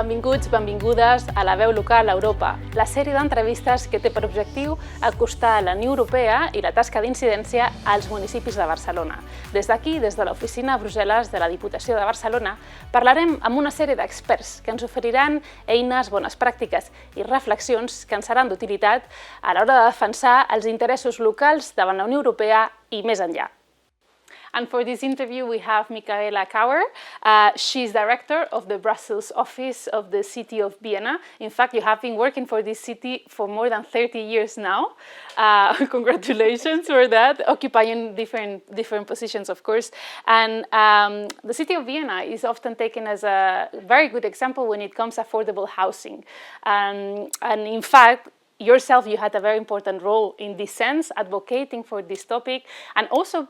Benvinguts, benvingudes a La Veu Local Europa, la sèrie d'entrevistes que té per objectiu acostar la Unió Europea i la tasca d'incidència als municipis de Barcelona. Des d'aquí, des de l'oficina a Brussel·les de la Diputació de Barcelona, parlarem amb una sèrie d'experts que ens oferiran eines, bones pràctiques i reflexions que ens seran d'utilitat a l'hora de defensar els interessos locals davant la Unió Europea i més enllà. And for this interview, we have Michaela Kauer. She's director of the Brussels office of the city of Vienna. In fact, you have been working for this city for more than 30 years now. Congratulations for that, occupying different positions, of course. And the city of Vienna is often taken as a very good example when it comes to affordable housing. And in fact, yourself, you had a very important role in this sense, advocating for this topic, and also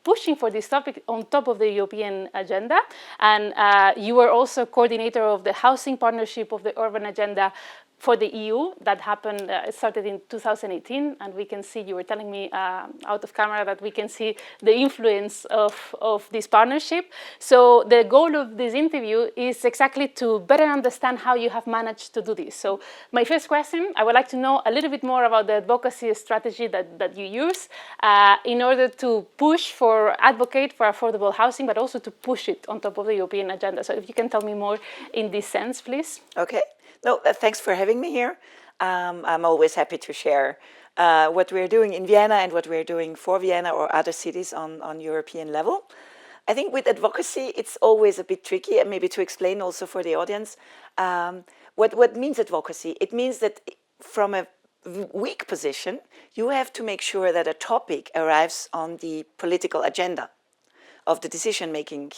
pushing for this topic on top of the European agenda. And you were also coordinator of the Housing Partnership of the Urban Agenda for the EU. That happened, it started in 2018, and we can see, you were telling me out of camera, that we can see the influence of this partnership. So the goal of this interview is exactly to better understand how you have managed to do this. So my first question, I would like to know a little bit more about the advocacy strategy that you use in order to advocate for affordable housing, but also to push it on top of the European agenda. So if you can tell me more in this sense, please. Okay. No, thanks for having me here. I'm always happy to share what we're doing in Vienna and what we're doing for Vienna or other cities on European level. I think with advocacy, it's always a bit tricky, and maybe to explain also for the audience, what means advocacy. It means that from a weak position, you have to make sure that a topic arrives on the political agenda of the decision-making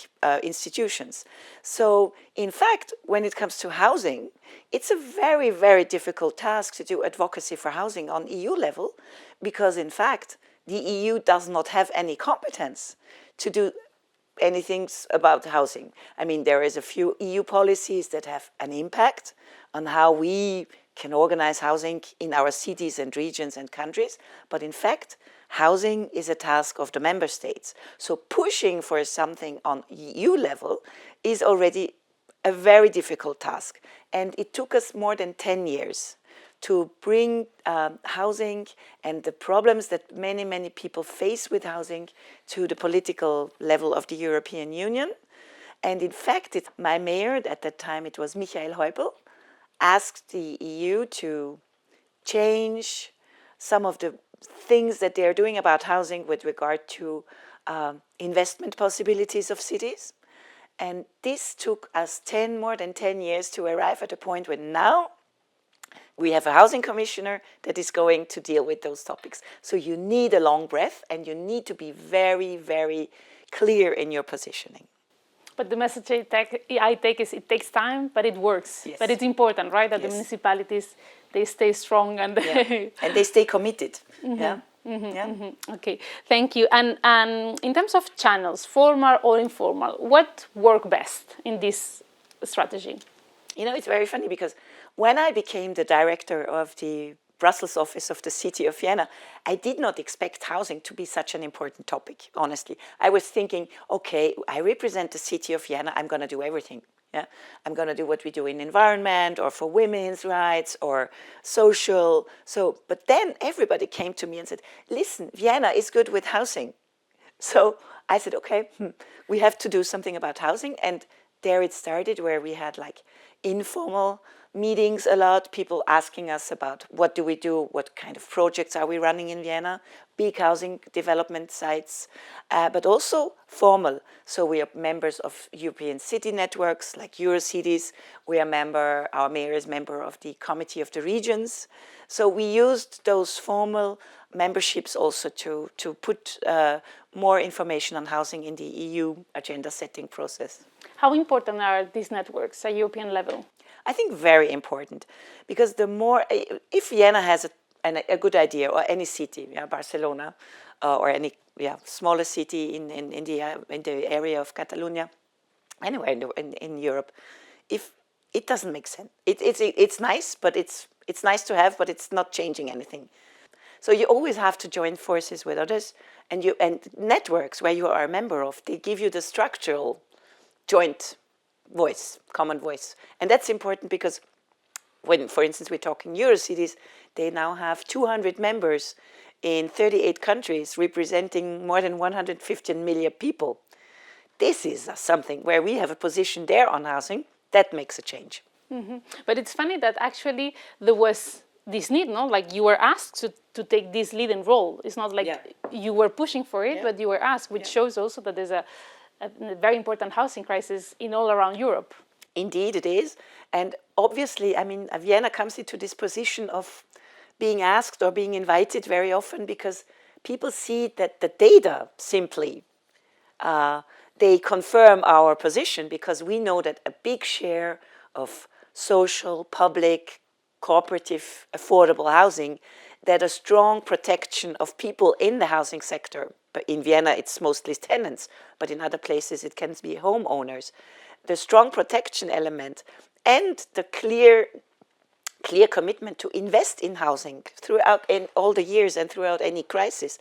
institutions. So, in fact, when it comes to housing, it's a very, very difficult task to do advocacy for housing on EU level, because, in fact, the EU does not have any competence to do anything about housing. I mean, there is a few EU policies that have an impact on how we can organize housing in our cities and regions and countries, but in fact, housing is a task of the member states. So pushing for something on EU level is already a very difficult task. And it took us more than 10 years to bring housing and the problems that many, many people face with housing to the political level of the European Union. And in fact, my mayor, at that time it was Michaela Kauer, asked the EU to change some of the things that they're doing about housing with regard to investment possibilities of cities. And this took us more than 10 years to arrive at a point where now we have a housing commissioner that is going to deal with those topics. So you need a long breath, and you need to be very, very clear in your positioning. But the message I take is it takes time, but it works. Yes. But it's important, right, that Yes. the municipalities, they stay strong and and they stay committed. Mm-hmm. Yeah. Mm-hmm. Yeah. Mm-hmm. Okay, thank you. And in terms of channels, formal or informal, what work best in this strategy? You know, it's very funny because when I became the director of the Brussels office of the city of Vienna, I did not expect housing to be such an important topic, honestly. I was thinking, okay, I represent the city of Vienna, I'm going to do everything. Yeah, I'm going to do what we do in environment or for women's rights or social. But then everybody came to me and said, listen, Vienna is good with housing. So I said, okay, we have to do something about housing. And there it started, where we had like informal meetings a lot, people asking us about what do we do, what kind of projects are we running in Vienna, big housing development sites, but also formal. So we are members of European city networks like Eurocities. Our mayor is member of the Committee of the Regions. So we used those formal memberships also to put more information on housing in the EU agenda setting process. How important are these networks at European level? I think very important, because if Vienna has a good idea, or any city, Barcelona, or any smaller city in the area of Catalonia, anywhere in Europe, if it doesn't make sense, it's nice, but it's nice to have, but it's not changing anything. So you always have to join forces with others, and networks where you are a member of, they give you the structural joint voice, common voice. And that's important because when, for instance, we're talking Eurocities, they now have 200 members in 38 countries, representing more than 115 million people. This is something where we have a position there on housing that makes a change. But it's funny that actually there was this need, no? Like you were asked to take this leading role. It's not like you were pushing for it, but you were asked, which shows also that there's a very important housing crisis in all around Europe. Indeed it is. And obviously, I mean, Vienna comes into this position of being asked or being invited very often because people see that the data simply, they confirm our position, because we know that a big share of social, public, cooperative, affordable housing, that a strong protection of people in the housing sector, but in Vienna it's mostly tenants, but in other places it can be homeowners, the strong protection element and the clear commitment to invest in housing throughout in all the years and throughout any crisis,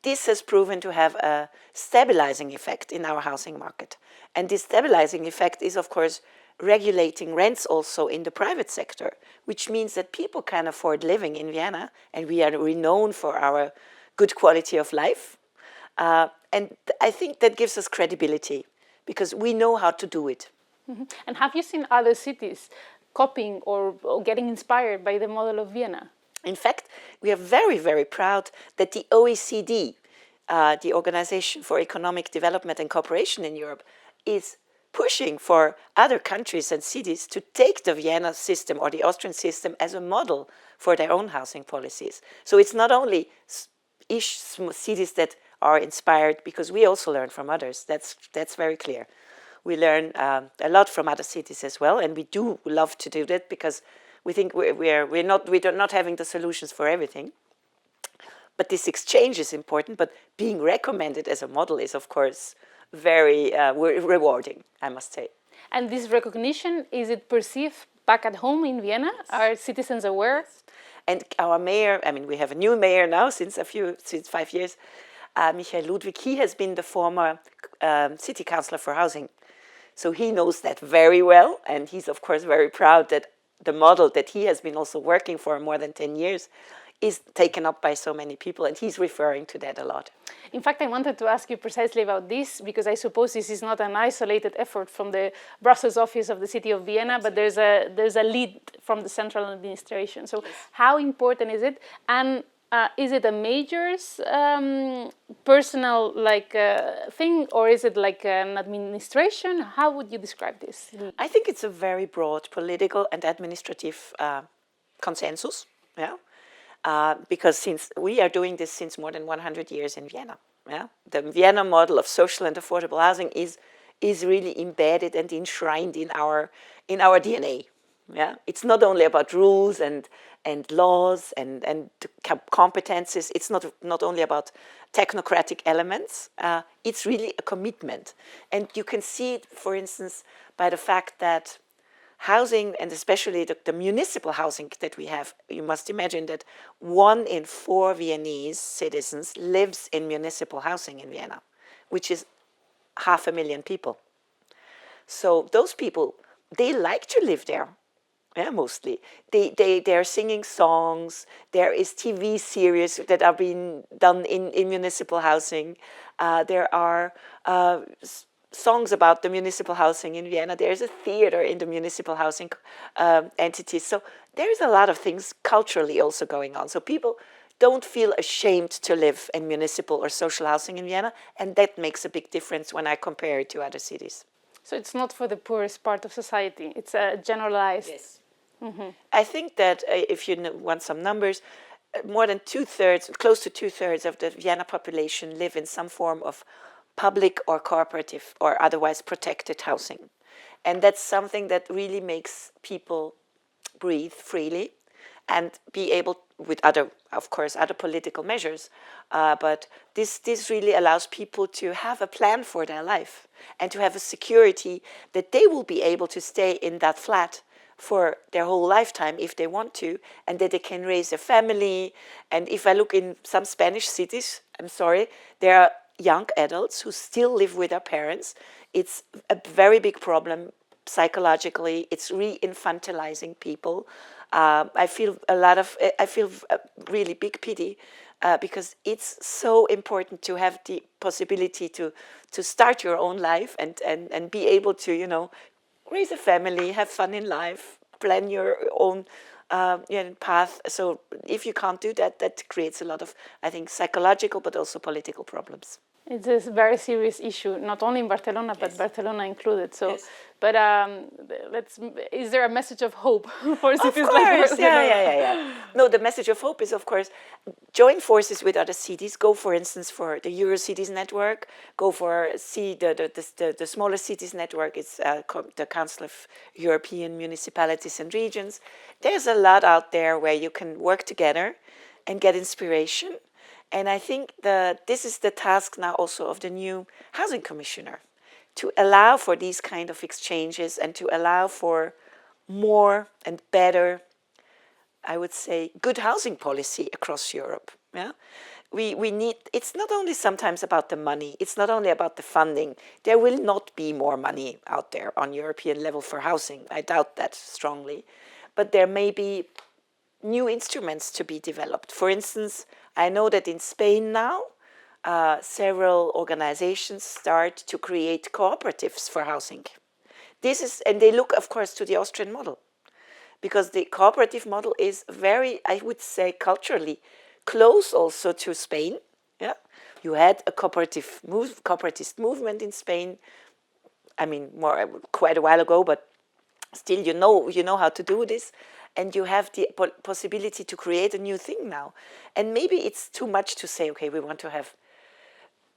this has proven to have a stabilizing effect in our housing market. And this stabilizing effect is, of course, regulating rents also in the private sector, which means that people can afford living in Vienna, and we are renowned for our good quality of life. And I think that gives us credibility, because we know how to do it. And have you seen other cities copying or getting inspired by the model of Vienna? In fact, we are very, very proud that the OECD, the Organization for Economic Development and Cooperation in Europe, is pushing for other countries and cities to take the Vienna system or the Austrian system as a model for their own housing policies. So it's not only cities that are inspired, because we also learn from others. That's very clear. We learn a lot from other cities as well, and we do love to do that because we think we're not having the solutions for everything. But this exchange is important, but being recommended as a model is, of course, very rewarding, I must say. And this recognition, is it perceived back at home in Vienna? Are citizens aware? And our mayor, I mean, we have a new mayor now since 5 years, Michael Ludwig. He has been the former city councillor for housing. So he knows that very well, and he's of course very proud that the model that he has been also working for more than 10 years is taken up by so many people, and he's referring to that a lot. In fact, I wanted to ask you precisely about this, because I suppose this is not an isolated effort from the Brussels office of the city of Vienna, but there's a lead from the central administration. So how important is it? And is it a mayor's personal thing, or is it like an administration? How would you describe this? I think it's a very broad political and administrative consensus. Yeah. Because since we are doing this since more than 100 years in Vienna, the Vienna model of social and affordable housing is really embedded and enshrined in our DNA. Yeah, it's not only about rules and laws and competences. It's not only about technocratic elements. It's really a commitment, and you can see it, for instance, by the fact that housing, and especially the municipal housing that we have, you must imagine that 1 in 4 Viennese citizens lives in municipal housing in Vienna, which is 500,000 people. So those people, they like to live there. Yeah, mostly. They're singing songs. There is TV series that are being done in municipal housing. There are songs about the municipal housing in Vienna. There's a theater in the municipal housing entities. So there's a lot of things culturally also going on. So people don't feel ashamed to live in municipal or social housing in Vienna, and that makes a big difference when I compare it to other cities. So it's not for the poorest part of society. It's a generalized. Yes. I think that if you want some numbers, more than 2/3, close to 2/3 of the Vienna population live in some form of public or cooperative or otherwise protected housing. And that's something that really makes people breathe freely and be able, with other political measures, but this really allows people to have a plan for their life and to have a security that they will be able to stay in that flat for their whole lifetime if they want to, and that they can raise a family. And if I look in some Spanish cities, I'm sorry, there are young adults who still live with their parents. It's a very big problem psychologically. It's re-infantilizing people. I feel really big pity because it's so important to have the possibility to start your own life and be able to, you know, raise a family, have fun in life, plan your own path. So if you can't do that, that creates a lot of, I think, psychological but also political problems. It's a very serious issue, not only in Barcelona, but Barcelona included. So, but is there a message of hope for cities like Barcelona? Yeah. No, the message of hope is, of course, join forces with other cities. Go, for instance, for the Eurocities network. Go for the smaller cities network. It's the Council of European Municipalities and Regions. There's a lot out there where you can work together and get inspiration. And I think this is the task now also of the new housing commissioner, to allow for these kind of exchanges and to allow for more and better, I would say, good housing policy across Europe. Yeah, we need. It's not only sometimes about the money. It's not only about the funding. There will not be more money out there on European level for housing. I doubt that strongly, but there may be new instruments to be developed. For instance, I know that in Spain now, several organizations start to create cooperatives for housing. And they look, of course, to the Austrian model, because the cooperative model is very, I would say, culturally close also to Spain. Yeah, you had a cooperatist movement in Spain. I mean, quite a while ago, but still, you know how to do this. And you have the possibility to create a new thing now. And maybe it's too much to say, okay, we want to have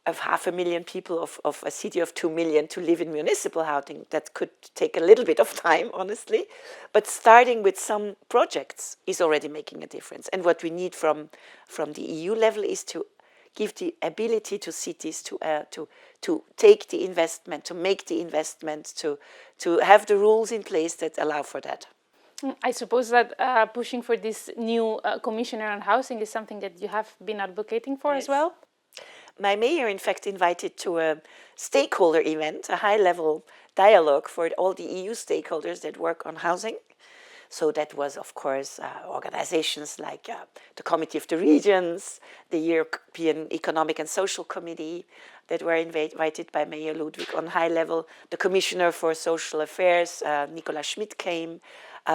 500,000 people of a city of 2 million to live in municipal housing. That could take a little bit of time, honestly. But starting with some projects is already making a difference. And what we need from the EU level is to give the ability to cities to take the investment, to make the investment, to have the rules in place that allow for that. I suppose that pushing for this new commissioner on housing is something that you have been advocating for as well? My mayor, in fact, invited to a stakeholder event, a high-level dialogue for all the EU stakeholders that work on housing. So that was, of course, organizations like the Committee of the Regions, the European Economic and Social Committee that were invited by Mayor Ludwig on high level. The Commissioner for Social Affairs, Nicola Schmid, came.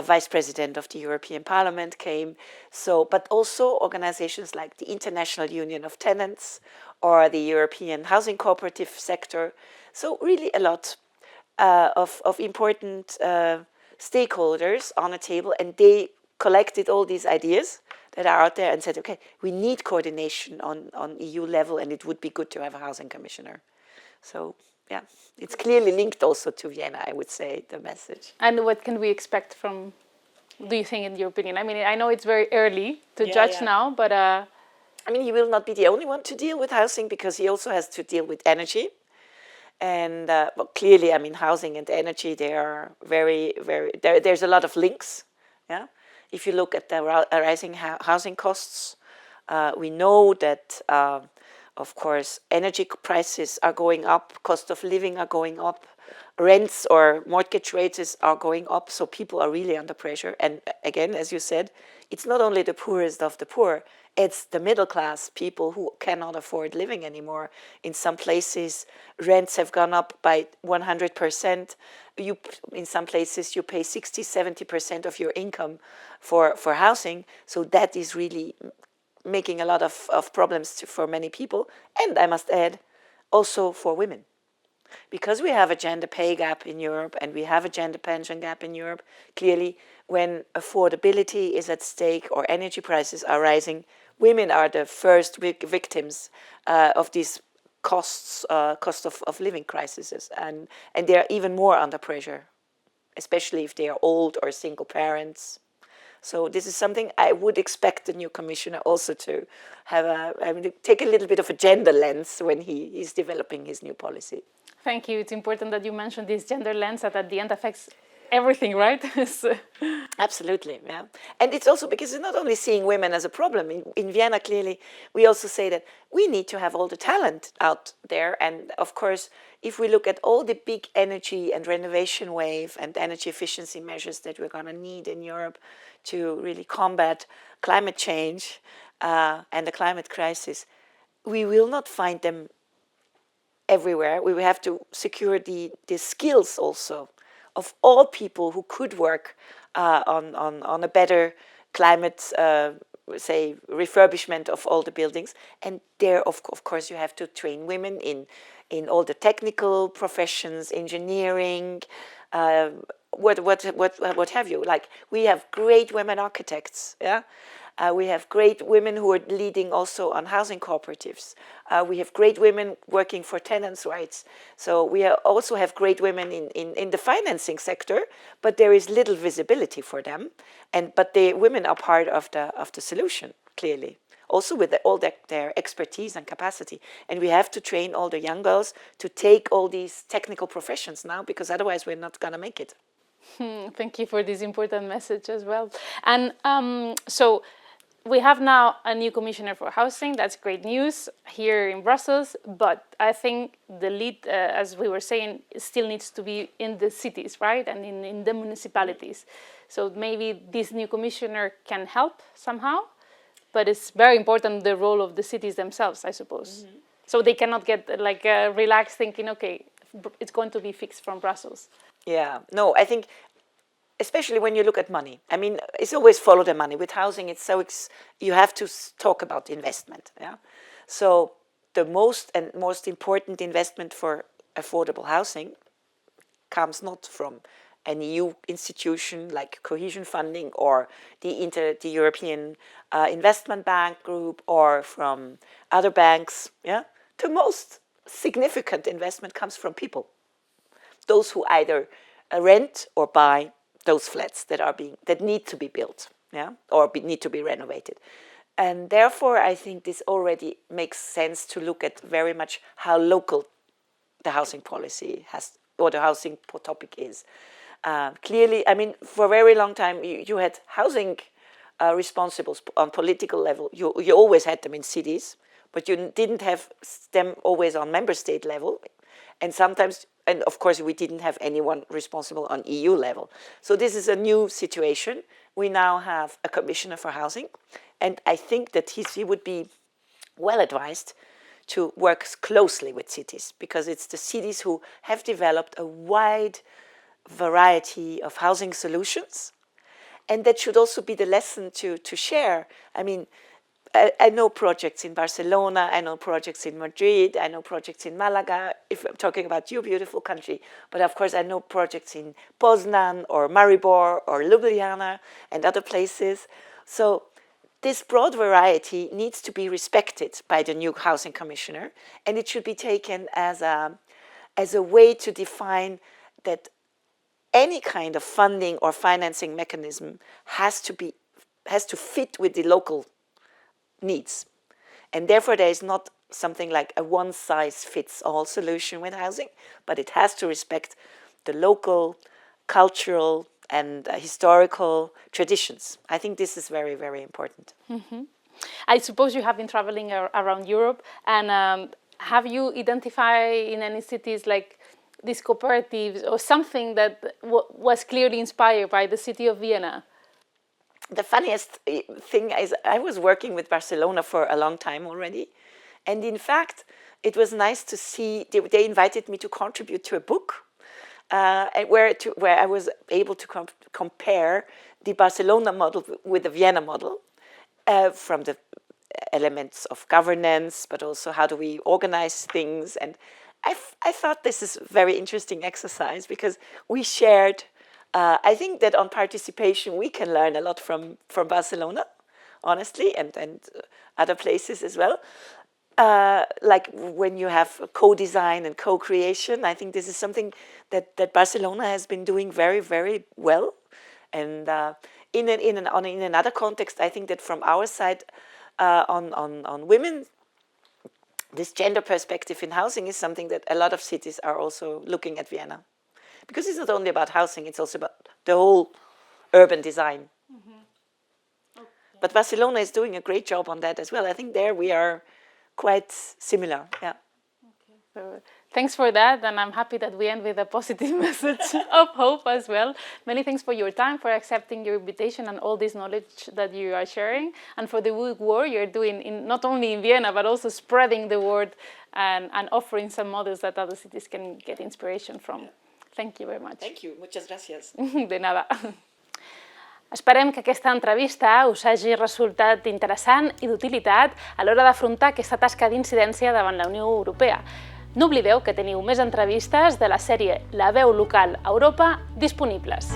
Vice President of the European Parliament came. So, but also organizations like the International Union of Tenants or the European Housing Cooperative Sector. So really a lot of important stakeholders on a table, and they collected all these ideas that are out there and said, okay, we need coordination on EU level, and it would be good to have a housing commissioner. So yeah, it's clearly linked also to Vienna, I would say, the message. And what can we expect from, do you think, in your opinion? I mean, I know it's very early to judge now, but... I mean, he will not be the only one to deal with housing, because he also has to deal with energy. And well, clearly, I mean, housing and energy, they are very, very... There's a lot of links, yeah? If you look at the rising housing costs, we know that... of course, energy prices are going up, cost of living are going up, rents or mortgage rates are going up, so people are really under pressure. And again, as you said, it's not only the poorest of the poor, it's the middle class people who cannot afford living anymore. In some places, rents have gone up by 100%. In some places, you pay 60, 70% of your income for housing, so that is really making a lot of problems for many people, and I must add, also for women. Because we have a gender pay gap in Europe and we have a gender pension gap in Europe, clearly when affordability is at stake or energy prices are rising, women are the first victims of these cost of living crises, and they are even more under pressure, especially if they are old or single parents. So this is something I would expect the new commissioner also to have take a little bit of a gender lens when he is developing his new policy. Thank you. It's important that you mentioned this gender lens that at the end affects everything, right? Absolutely, yeah. And it's also because it's not only seeing women as a problem. In Vienna, clearly, we also say that we need to have all the talent out there. And of course, if we look at all the big energy and renovation wave and energy efficiency measures that we're going to need in Europe to really combat climate change and the climate crisis, we will not find them everywhere. We will have to secure the skills also of all people who could work on a better climate, say, refurbishment of all the buildings. And there, of course, you have to train women in all the technical professions, engineering, what have you. Like, we have great women architects, yeah? We have great women who are leading also on housing cooperatives. We have great women working for tenants' rights. So we also have great women in the financing sector, but there is little visibility for them. But the women are part of the solution, clearly. Also with all their expertise and capacity. And we have to train all the young girls to take all these technical professions now, because otherwise we're not going to make it. Thank you for this important message as well. And so we have now a new commissioner for housing. That's great news here in Brussels. But I think the lead, as we were saying, still needs to be in the cities, right? And in the municipalities. So maybe this new commissioner can help somehow. But it's very important, the role of the cities themselves, I suppose. Mm-hmm. So they cannot get like relaxed thinking, okay, it's going to be fixed from Brussels. Yeah, no, I think especially when you look at money. I mean, it's always follow the money. With housing, it's so you have to talk about investment. Yeah, so the most important investment for affordable housing comes not from an EU institution like cohesion funding or the European Investment Bank group or from other banks. Yeah, the most significant investment comes from people. Those who either rent or buy those flats that need to be built, yeah, or need to be renovated. And therefore, I think this already makes sense to look at very much how local the housing policy has, or the housing topic is. Clearly, I mean, for a very long time, you had housing responsibles on political level. You always had them in cities, but you didn't have them always on member state level. And sometimes, and of course, we didn't have anyone responsible on EU level. So this is a new situation. We now have a commissioner for housing. And I think that he would be well advised to work closely with cities, because it's the cities who have developed a wide variety of housing solutions. And that should also be the lesson to share. I mean, I know projects in Barcelona, I know projects in Madrid, I know projects in Malaga, if I'm talking about your beautiful country. But of course, I know projects in Poznan or Maribor or Ljubljana and other places. So this broad variety needs to be respected by the new housing commissioner, and it should be taken as a way to define that any kind of funding or financing mechanism has to fit with the local needs. And therefore, there is not something like a one-size-fits-all solution with housing, but it has to respect the local, cultural, and historical traditions. I think this is very, very important. Mm-hmm. I suppose you have been traveling around Europe, and have you identified in any cities like these cooperatives or something that was clearly inspired by the city of Vienna? The funniest thing is I was working with Barcelona for a long time already. And in fact, it was nice to see, they invited me to contribute to a book where I was able to compare the Barcelona model with the Vienna model from the elements of governance, but also how do we organize things. And I thought this is a very interesting exercise because we shared, I think that on participation we can learn a lot from Barcelona, honestly, and other places as well. Like when you have co-design and co-creation, I think this is something that Barcelona has been doing very, very well. And in another context, I think that from our side on women, this gender perspective in housing is something that a lot of cities are also looking at Vienna. Because it's not only about housing, it's also about the whole urban design. But Barcelona is doing a great job on that as well. I think there we are quite similar. Yeah. So, thanks for that, and I'm happy that we end with a positive message of hope as well. Many thanks for your time, for accepting your invitation and all this knowledge that you are sharing, and for the good work you're doing not only in Vienna, but also spreading the word and offering some models that other cities can get inspiration from. Thank you very much. Thank you. Muchas gracias. De nada. Esperem que aquesta entrevista us hagi resultat interessant i d'utilitat a l'hora d'afrontar aquesta tasca d'incidència davant la Unió Europea. No oblideu que teniu més entrevistes de la sèrie La veu local a Europa disponibles.